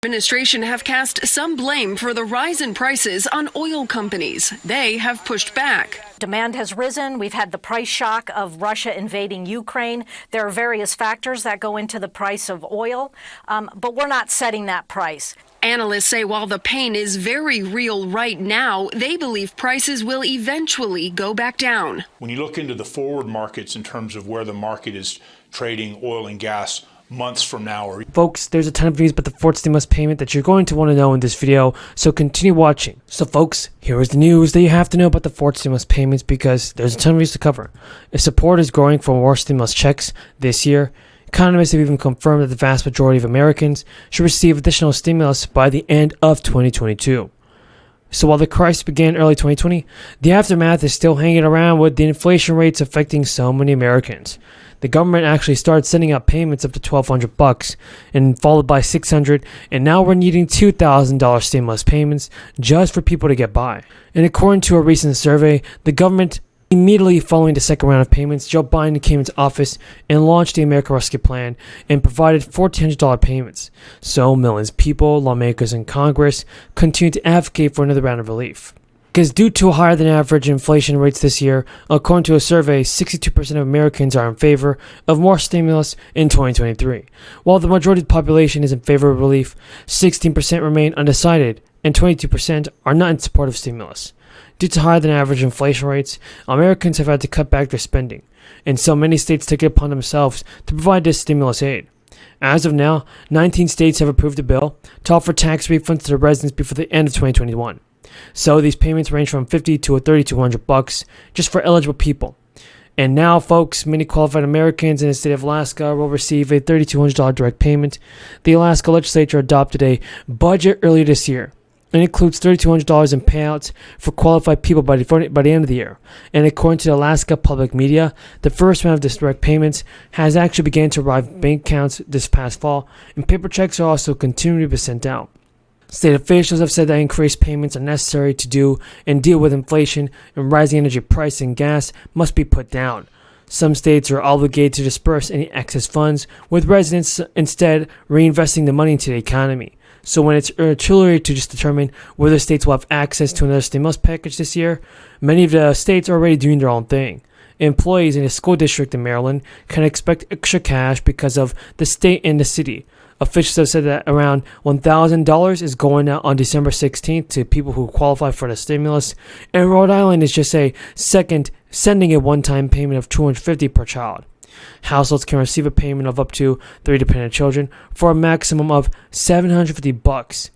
Administration have cast some blame for the rise in prices on oil companies. They have pushed back. Demand has risen. We've had the price shock of Russia invading Ukraine. There are various factors that go into the price of oil, but we're not setting that price. Analysts say while the pain is very real right now, they believe prices will eventually go back down. When you look into the forward markets in terms of where the market is trading oil and gas months from now. Folks, there's a ton of news about the fourth stimulus payment that you're going to want to know in this video, so continue watching. So folks, here is the news that you have to know about the fourth stimulus payments because there's a ton of news to cover. If support is growing for more stimulus checks this year, economists have even confirmed that the vast majority of Americans should receive additional stimulus by the end of 2022. So while the crisis began early 2020, the aftermath is still hanging around with the inflation rates affecting so many Americans. The government actually started sending out payments up to $1,200 and followed by $600, and now we're needing $2,000 stimulus payments just for people to get by. And according to a recent survey, the government immediately following the second round of payments, Joe Biden came into office and launched the American Rescue Plan and provided $1,400 payments. So millions of people, lawmakers, and Congress continue to advocate for another round of relief. Because due to higher than average inflation rates this year, according to a survey, 62% of Americans are in favor of more stimulus in 2023. While the majority of the population is in favor of relief, 16% remain undecided and 22% are not in support of stimulus. Due to higher than average inflation rates, Americans have had to cut back their spending, and so many states took it upon themselves to provide this stimulus aid. As of now, 19 states have approved a bill to offer tax refunds to their residents before the end of 2021. So these payments range from $50 to $3,200 just for eligible people. And now, folks, many qualified Americans in the state of Alaska will receive a $3,200 direct payment. The Alaska legislature adopted a budget earlier this year. It includes $3,200 in payouts for qualified people by the end of the year. And according to the Alaska Public Media, the first round of this direct payments has actually begun to arrive in bank accounts this past fall, and paper checks are also continuing to be sent out. State officials have said that increased payments are necessary to do and deal with inflation, and rising energy prices and gas must be put down. Some states are obligated to disperse any excess funds, with residents instead reinvesting the money into the economy. So when it's too early to just determine whether states will have access to another stimulus package this year, many of the states are already doing their own thing. Employees in a school district in Maryland can expect extra cash because of the state and the city. Officials have said that around $1,000 is going out on December 16th to people who qualify for the stimulus, and Rhode Island is just sending a one-time payment of $250 per child. Households can receive a payment of up to 3 dependent children for a maximum of $750.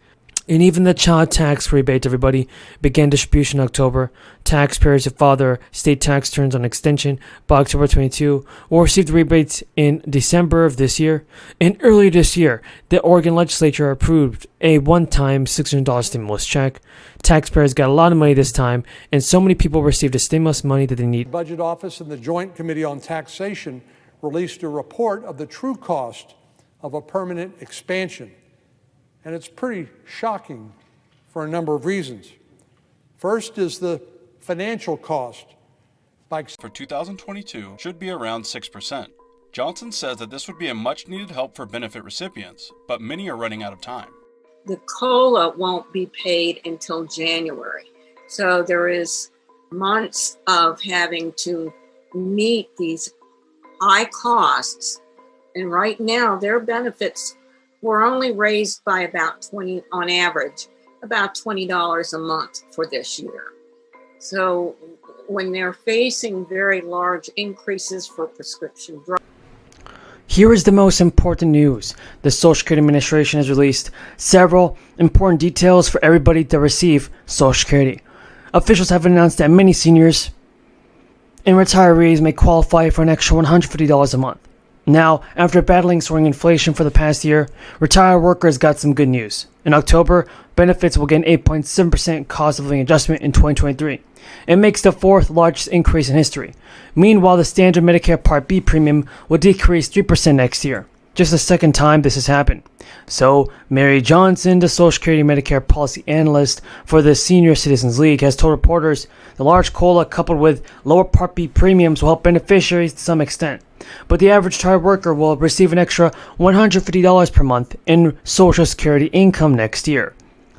And even the child tax rebate, everybody, began distribution in October. Taxpayers who file their state tax returns on extension by October 22 will receive the rebates in December of this year. And earlier this year, the Oregon legislature approved a one-time $600 stimulus check. Taxpayers got a lot of money this time, and so many people received the stimulus money that they need. The Budget Office and the Joint Committee on Taxation released a report of the true cost of a permanent expansion. And it's pretty shocking for a number of reasons. First is the financial cost. For 2022 should be around 6%. Johnson says that this would be a much needed help for benefit recipients, but many are running out of time. The COLA won't be paid until January. So there is months of having to meet these high costs. And right now their benefits were only raised by about on average, about $20 a month for this year. So when they're facing very large increases for prescription drugs. Here is the most important news. The Social Security Administration has released several important details for everybody to receive Social Security. Officials have announced that many seniors and retirees may qualify for an extra $150 a month. Now, after battling soaring inflation for the past year, retired workers got some good news. In October, benefits will get an 8.7% cost of living adjustment in 2023. It makes the fourth largest increase in history. Meanwhile, the standard Medicare Part B premium will decrease 3% next year. just the second time this has happened. So, Mary Johnson, the Social Security Medicare policy analyst for the Senior Citizens League, has told reporters the large COLA coupled with lower Part B premiums will help beneficiaries to some extent. But the average retired worker will receive an extra $150 per month in Social Security income next year.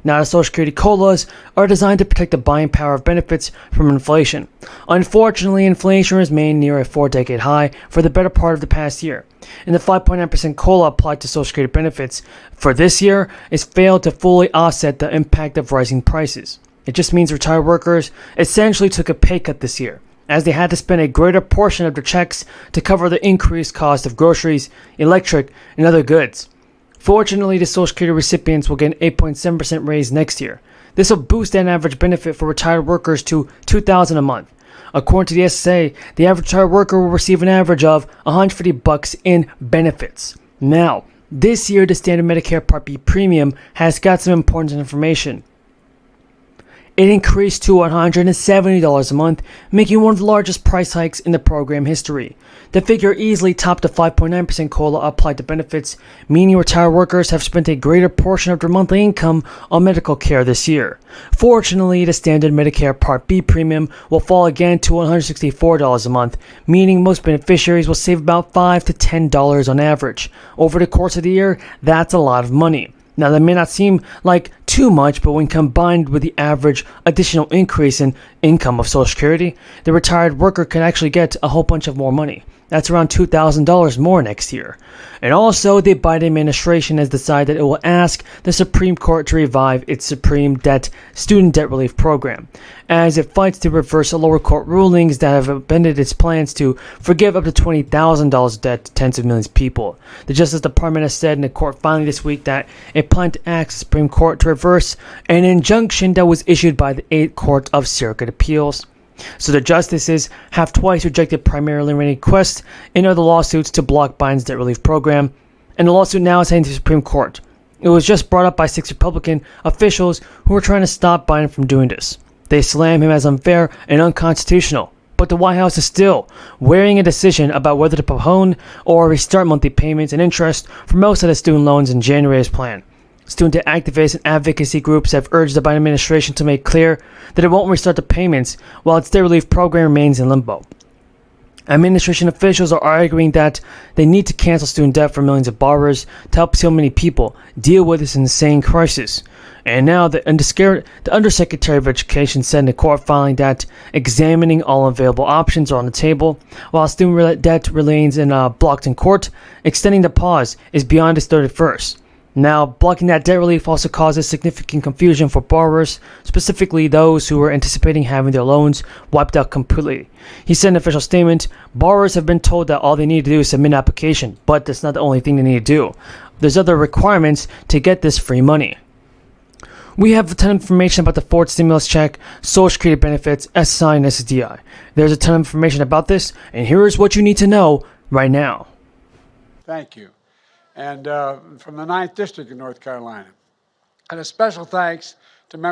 Now, the Social Security COLAs are designed to protect the buying power of benefits from inflation. Unfortunately, inflation remained near a 4-decade high for the better part of the past year, and the 5.9% COLA applied to Social Security benefits for this year has failed to fully offset the impact of rising prices. It just means retired workers essentially took a pay cut this year, as they had to spend a greater portion of their checks to cover the increased cost of groceries, electric, and other goods. Fortunately, the Social Security recipients will get an 8.7% raise next year. This will boost that average benefit for retired workers to $2,000 a month. According to the SSA, the average retired worker will receive an average of $150 in benefits. Now, this year, the standard Medicare Part B premium has got some important information. It increased to $170 a month, making one of the largest price hikes in the program history. The figure easily topped the 5.9% COLA applied to benefits, meaning retired workers have spent a greater portion of their monthly income on medical care this year. Fortunately, the standard Medicare Part B premium will fall again to $164 a month, meaning most beneficiaries will save about $5 to $10 on average. Over the course of the year, that's a lot of money. Now, that may not seem like too much, but when combined with the average additional increase in income of Social Security, the retired worker can actually get a whole bunch of more money. That's around $2,000 more next year. And also, the Biden administration has decided it will ask the Supreme Court to revive its student debt relief program, as it fights to reverse lower court rulings that have upended its plans to forgive up to $20,000 debt to tens of millions of people. The Justice Department has said in a court filing this week that it planned to ask the Supreme Court to reverse an injunction that was issued by the 8th Court of Circuit Appeals. So the justices have twice rejected primarily requests in other lawsuits to block Biden's debt relief program, and the lawsuit now is heading to the Supreme Court. It was just brought up by 6 Republican officials who were trying to stop Biden from doing this. They slam him as unfair and unconstitutional, but the White House is still weighing a decision about whether to postpone or restart monthly payments and interest for most of the student loans in January as planned. Student activists and advocacy groups have urged the Biden administration to make clear that it won't restart the payments while its debt relief program remains in limbo. Administration officials are arguing that they need to cancel student debt for millions of borrowers to help so many people deal with this insane crisis. And now the Undersecretary of Education said in a court filing that examining all available options are on the table, while student debt remains blocked in court. Extending the pause is beyond its 31st. Now, blocking that debt relief also causes significant confusion for borrowers, specifically those who were anticipating having their loans wiped out completely. He said in an official statement, borrowers have been told that all they need to do is submit an application, but that's not the only thing they need to do. There's other requirements to get this free money. We have a ton of information about the fourth stimulus check, Social Security benefits, SSI, and SSDI. There's a ton of information about this, and here's what you need to know right now. Thank you. And from the 9th District of North Carolina. And a special thanks to members